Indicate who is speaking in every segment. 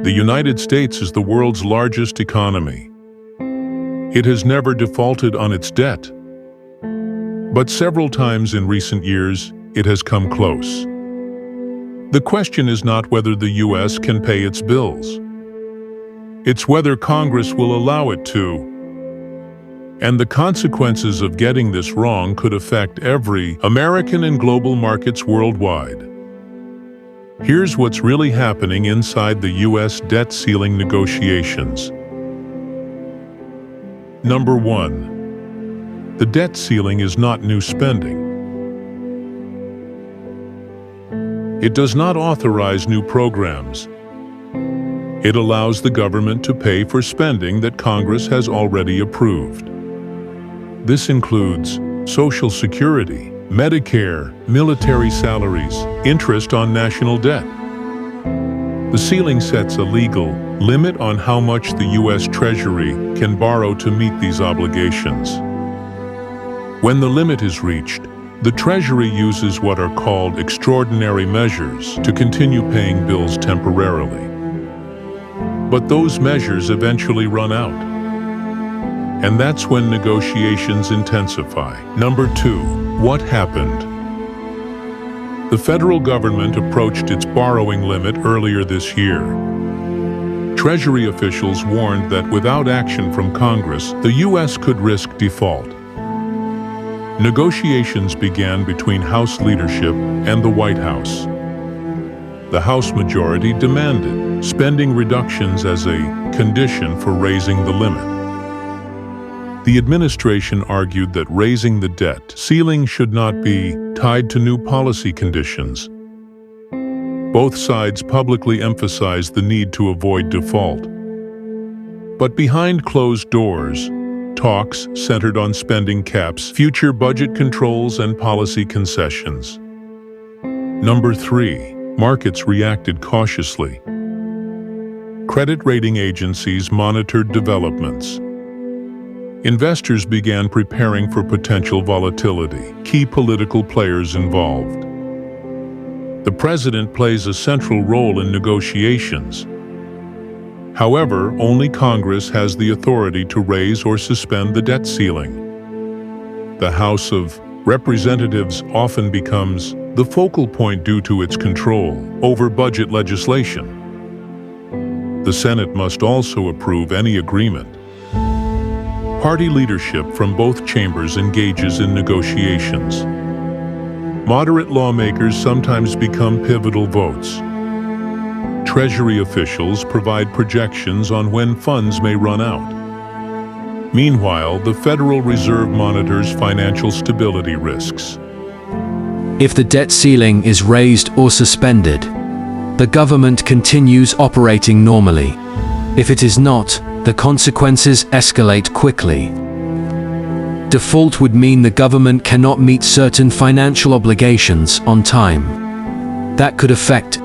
Speaker 1: The United States is the world's largest economy. It has never defaulted on its debt. But several times in recent years, it has come close. The question is not whether the U.S. can pay its bills. It's whether Congress will allow it to. And the consequences of getting this wrong could affect every American and global markets worldwide. Here's what's really happening inside the U.S. debt ceiling negotiations. Number 1. The debt ceiling is not new spending. It does not authorize new programs. It allows the government to pay for spending that Congress has already approved. This includes Social Security, Medicare, military salaries, interest on national debt. The ceiling sets a legal limit on how much the U.S. Treasury can borrow to meet these obligations. When the limit is reached, the Treasury uses what are called extraordinary measures to continue paying bills temporarily. But those measures eventually run out. And that's when negotiations intensify. Number 2. What happened? The federal government approached its borrowing limit earlier this year. Treasury officials warned that without action from Congress, the U.S. could risk default. Negotiations began between House leadership and the White House. The House majority demanded spending reductions as a condition for raising the limit. The administration argued that raising the debt ceiling should not be tied to new policy conditions. Both sides publicly emphasized the need to avoid default. But behind closed doors, talks centered on spending caps, future budget controls, and policy concessions. Number 3. Markets reacted cautiously. Credit rating agencies monitored developments. Investors began preparing for potential volatility, key political players involved. The president plays a central role in negotiations. However, only Congress has the authority to raise or suspend the debt ceiling. The House of Representatives often becomes the focal point due to its control over budget legislation. The Senate must also approve any agreement. Party leadership from both chambers engages in negotiations. Moderate lawmakers sometimes become pivotal votes. Treasury officials provide projections on when funds may run out. Meanwhile, the Federal Reserve monitors financial stability risks.
Speaker 2: If the debt ceiling is raised or suspended, the government continues operating normally. If it is not, the consequences escalate quickly. Default would mean the government cannot meet certain financial obligations on time. That could affect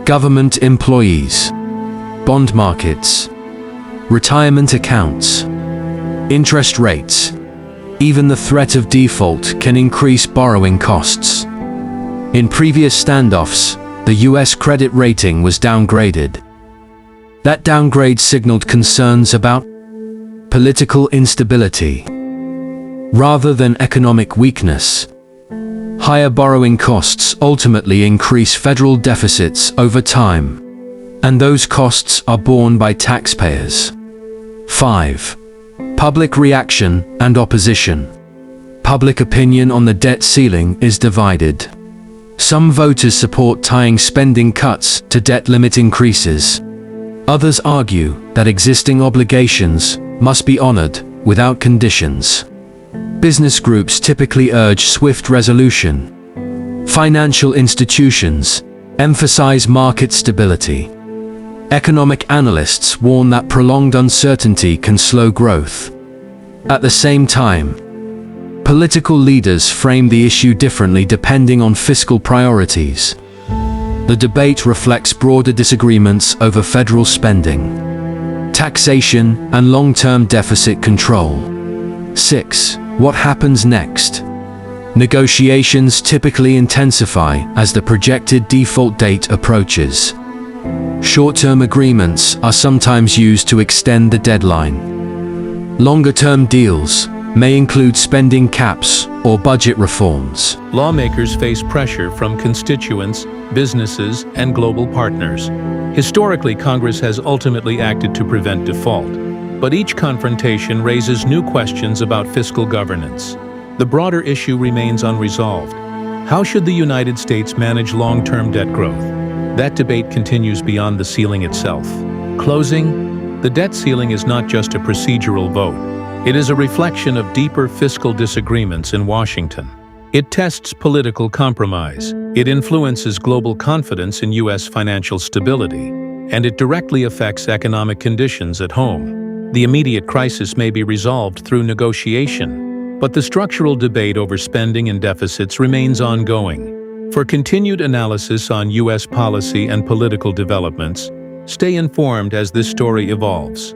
Speaker 2: government employees, bond markets, retirement accounts, interest rates. Even the threat of default can increase borrowing costs. In previous standoffs, the U.S. credit rating was downgraded. That downgrade signaled concerns about political instability rather than economic weakness. Higher borrowing costs ultimately increase federal deficits over time, and those costs are borne by taxpayers. 5. Public reaction and opposition. Public opinion on the debt ceiling is divided. Some voters support tying spending cuts to debt limit increases. Others argue that existing obligations must be honored without conditions. Business groups typically urge swift resolution. Financial institutions emphasize market stability. Economic analysts warn that prolonged uncertainty can slow growth. At the same time, political leaders frame the issue differently depending on fiscal priorities. The debate reflects broader disagreements over federal spending, taxation, and long-term deficit control. 6. What happens next? Negotiations typically intensify as the projected default date approaches. Short-term agreements are sometimes used to extend the deadline. Longer-term deals may include spending caps or budget reforms.
Speaker 3: Lawmakers face pressure from constituents, businesses, and global partners. Historically, Congress has ultimately acted to prevent default, but each confrontation raises new questions about fiscal governance. The broader issue remains unresolved. How should the United States manage long-term debt growth? That debate continues beyond the ceiling itself. Closing, the debt ceiling is not just a procedural vote. It is a reflection of deeper fiscal disagreements in Washington. It tests political compromise, it influences global confidence in U.S. financial stability, and it directly affects economic conditions at home. The immediate crisis may be resolved through negotiation, but the structural debate over spending and deficits remains ongoing. For continued analysis on U.S. policy and political developments, stay informed as this story evolves.